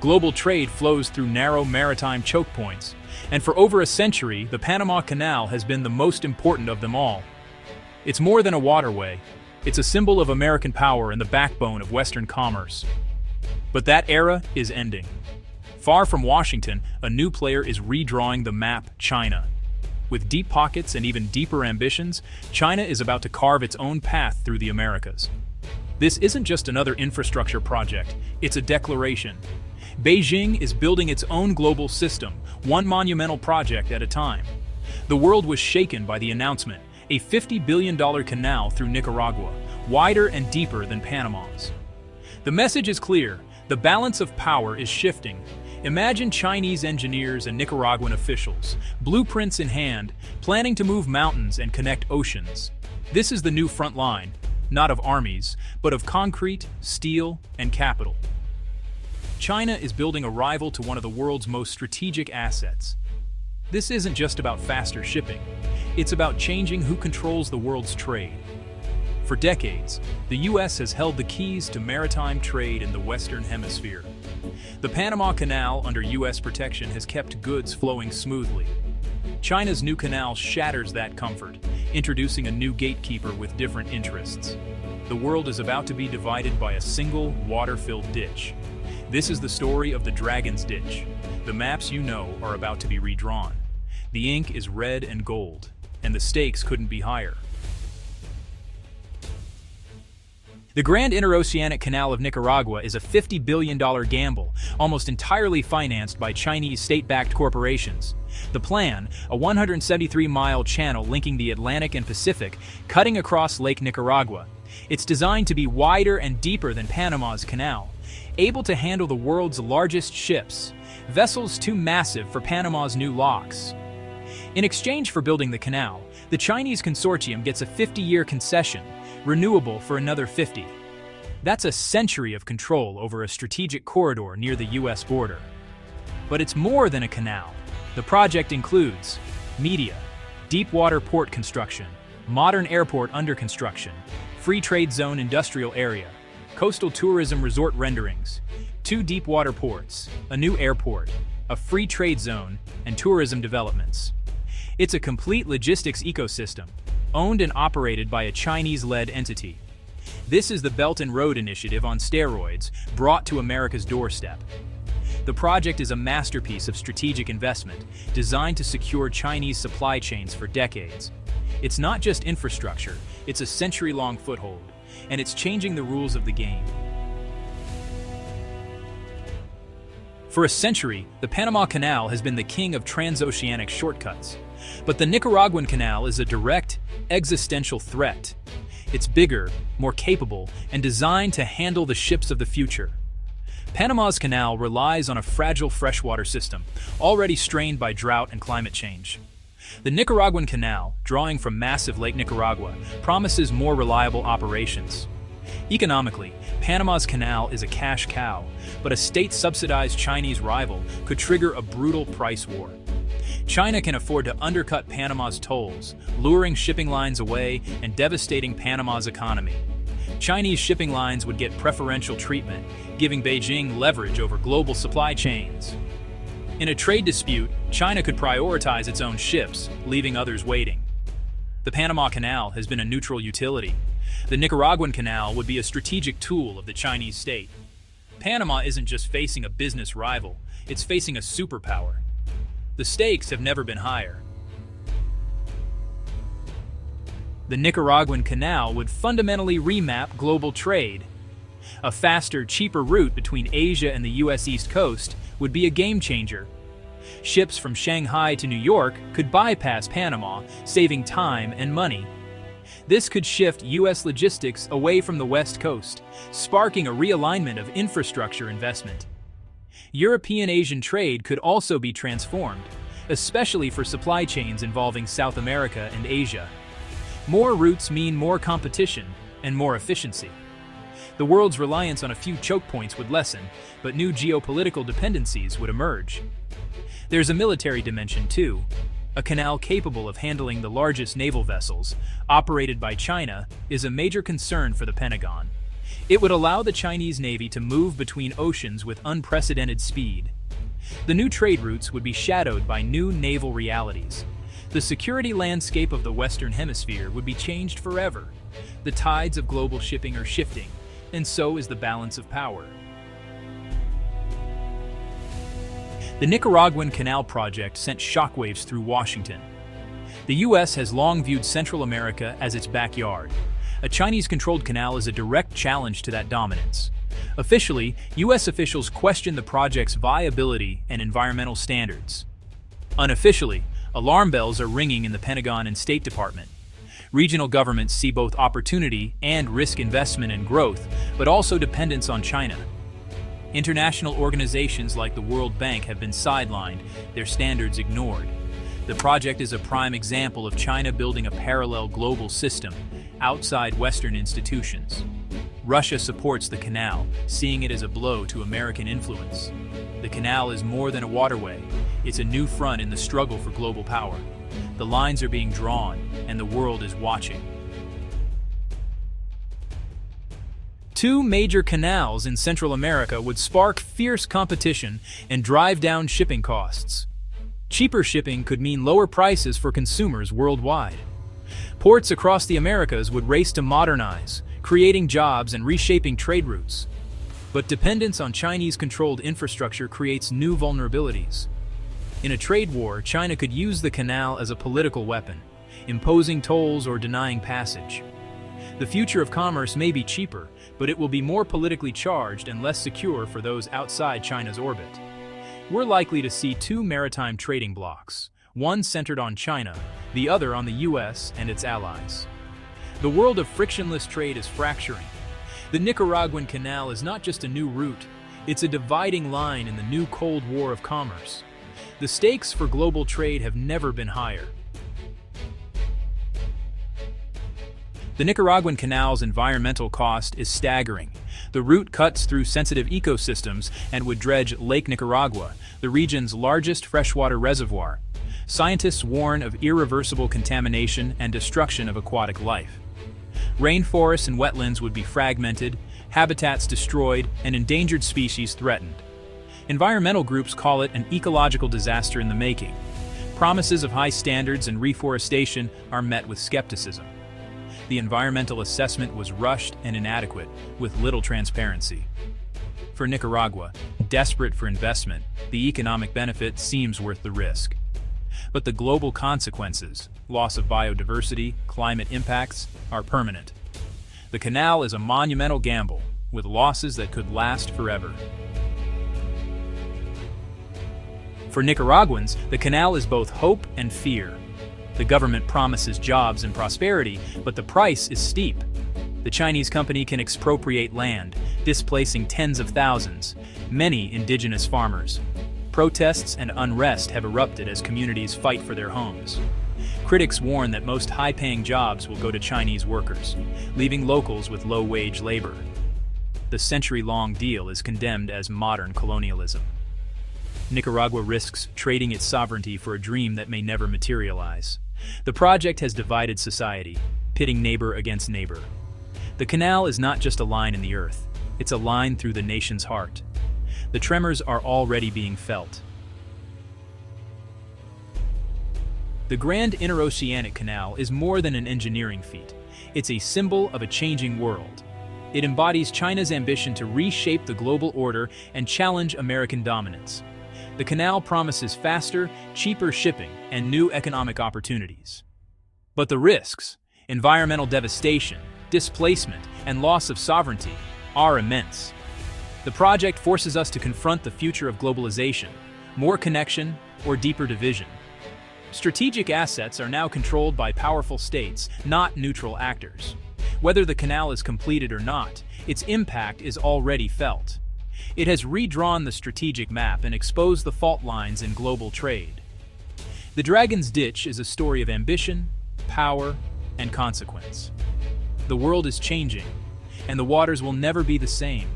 Global trade flows through narrow maritime choke points, and for over a century, the Panama Canal has been the most important of them all. It's more than a waterway. It's a symbol of American power and the backbone of Western commerce. But that era is ending. Far from Washington, a new player is redrawing the map: China. With deep pockets and even deeper ambitions, China is about to carve its own path through the Americas. This isn't just another infrastructure project, it's a declaration. Beijing is building its own global system, one monumental project at a time. The world was shaken by the announcement: a $50 billion canal through Nicaragua, wider and deeper than Panama's. The message is clear: the balance of power is shifting. Imagine Chinese engineers and Nicaraguan officials, blueprints in hand, planning to move mountains and connect oceans. This is the new front line, not of armies, but of concrete, steel, and capital. China is building a rival to one of the world's most strategic assets. This isn't just about faster shipping. It's about changing who controls the world's trade. For decades, the U.S. has held the keys to maritime trade in the Western Hemisphere. The Panama Canal, under U.S. protection, has kept goods flowing smoothly. China's new canal shatters that comfort, introducing a new gatekeeper with different interests. The world is about to be divided by a single, water-filled ditch. This is the story of the Dragon's Ditch. The maps you know are about to be redrawn. The ink is red and gold, and the stakes couldn't be higher. The Grand Interoceanic Canal of Nicaragua is a $50 billion gamble, almost entirely financed by Chinese state-backed corporations. The plan, a 173-mile channel linking the Atlantic and Pacific, cutting across Lake Nicaragua. It's designed to be wider and deeper than Panama's canal, able to handle the world's largest ships, vessels too massive for Panama's new locks. In exchange for building the canal, the Chinese consortium gets a 50-year concession, renewable for another 50. That's a century of control over a strategic corridor near the U.S. border. But it's more than a canal. The project includes media, deep water port construction, modern airport under construction, free trade zone industrial area, coastal tourism resort renderings, 2 deep water ports, a new airport, a free trade zone, and tourism developments. It's a complete logistics ecosystem, owned and operated by a Chinese-led entity. This is the Belt and Road Initiative on steroids, brought to America's doorstep. The project is a masterpiece of strategic investment, designed to secure Chinese supply chains for decades. It's not just infrastructure, it's a century-long foothold, and it's changing the rules of the game. For a century, the Panama Canal has been the king of transoceanic shortcuts. But the Nicaraguan Canal is a direct, existential threat. It's bigger, more capable, and designed to handle the ships of the future. Panama's canal relies on a fragile freshwater system, already strained by drought and climate change. The Nicaraguan Canal, drawing from massive Lake Nicaragua, promises more reliable operations. Economically, Panama's canal is a cash cow, but a state-subsidized Chinese rival could trigger a brutal price war. China can afford to undercut Panama's tolls, luring shipping lines away and devastating Panama's economy. Chinese shipping lines would get preferential treatment, giving Beijing leverage over global supply chains. In a trade dispute, China could prioritize its own ships, leaving others waiting. The Panama Canal has been a neutral utility. The Nicaraguan Canal would be a strategic tool of the Chinese state. Panama isn't just facing a business rival, it's facing a superpower. The stakes have never been higher. The Nicaraguan Canal would fundamentally remap global trade. A faster, cheaper route between Asia and the U.S. East Coast would be a game-changer. Ships from Shanghai to New York could bypass Panama, saving time and money. This could shift U.S. logistics away from the West Coast, sparking a realignment of infrastructure investment. European-Asian trade could also be transformed, especially for supply chains involving South America and Asia. More routes mean more competition and more efficiency. The world's reliance on a few choke points would lessen, but new geopolitical dependencies would emerge. There's a military dimension too. A canal capable of handling the largest naval vessels, operated by China, is a major concern for the Pentagon. It would allow the Chinese Navy to move between oceans with unprecedented speed. The new trade routes would be shadowed by new naval realities. The security landscape of the Western Hemisphere would be changed forever. The tides of global shipping are shifting, and so is the balance of power. The Nicaraguan Canal Project sent shockwaves through Washington. The U.S. has long viewed Central America as its backyard. A Chinese-controlled canal is a direct challenge to that dominance. Officially, U.S. officials question the project's viability and environmental standards. Unofficially, alarm bells are ringing in the Pentagon and State Department. Regional governments see both opportunity and risk investment and growth, but also dependence on China. International organizations like the World Bank have been sidelined, their standards ignored. The project is a prime example of China building a parallel global system outside Western institutions. Russia supports the canal, seeing it as a blow to American influence. The canal is more than a waterway. It's a new front in the struggle for global power. The lines are being drawn, and the world is watching. Two major canals in Central America would spark fierce competition and drive down shipping costs. Cheaper shipping could mean lower prices for consumers worldwide. Ports across the Americas would race to modernize, creating jobs and reshaping trade routes. But dependence on Chinese-controlled infrastructure creates new vulnerabilities. In a trade war, China could use the canal as a political weapon, imposing tolls or denying passage. The future of commerce may be cheaper, but it will be more politically charged and less secure for those outside China's orbit. We're likely to see two maritime trading blocs, one centered on China, the other on the U.S. and its allies. The world of frictionless trade is fracturing. The Nicaraguan Canal is not just a new route, it's a dividing line in the new Cold War of commerce. The stakes for global trade have never been higher. The Nicaraguan Canal's environmental cost is staggering. The route cuts through sensitive ecosystems and would dredge Lake Nicaragua, the region's largest freshwater reservoir. Scientists warn of irreversible contamination and destruction of aquatic life. Rainforests and wetlands would be fragmented, habitats destroyed, and endangered species threatened. Environmental groups call it an ecological disaster in the making. Promises of high standards and reforestation are met with skepticism. The environmental assessment was rushed and inadequate, with little transparency. For Nicaragua, desperate for investment, the economic benefit seems worth the risk. But the global consequences, loss of biodiversity, climate impacts, are permanent. The canal is a monumental gamble, with losses that could last forever. For Nicaraguans, the canal is both hope and fear. The government promises jobs and prosperity, but the price is steep. The Chinese company can expropriate land, displacing tens of thousands, many indigenous farmers. Protests and unrest have erupted as communities fight for their homes. Critics warn that most high-paying jobs will go to Chinese workers, leaving locals with low-wage labor. The century-long deal is condemned as modern colonialism. Nicaragua risks trading its sovereignty for a dream that may never materialize. The project has divided society, pitting neighbor against neighbor. The canal is not just a line in the earth, it's a line through the nation's heart. The tremors are already being felt. The Grand Interoceanic Canal is more than an engineering feat. It's a symbol of a changing world. It embodies China's ambition to reshape the global order and challenge American dominance. The canal promises faster, cheaper shipping and new economic opportunities. But the risks, environmental devastation, displacement, and loss of sovereignty, are immense. The project forces us to confront the future of globalization, more connection or deeper division. Strategic assets are now controlled by powerful states, not neutral actors. Whether the canal is completed or not, its impact is already felt. It has redrawn the strategic map and exposed the fault lines in global trade. The Dragon's Ditch is a story of ambition, power, and consequence. The world is changing, and the waters will never be the same.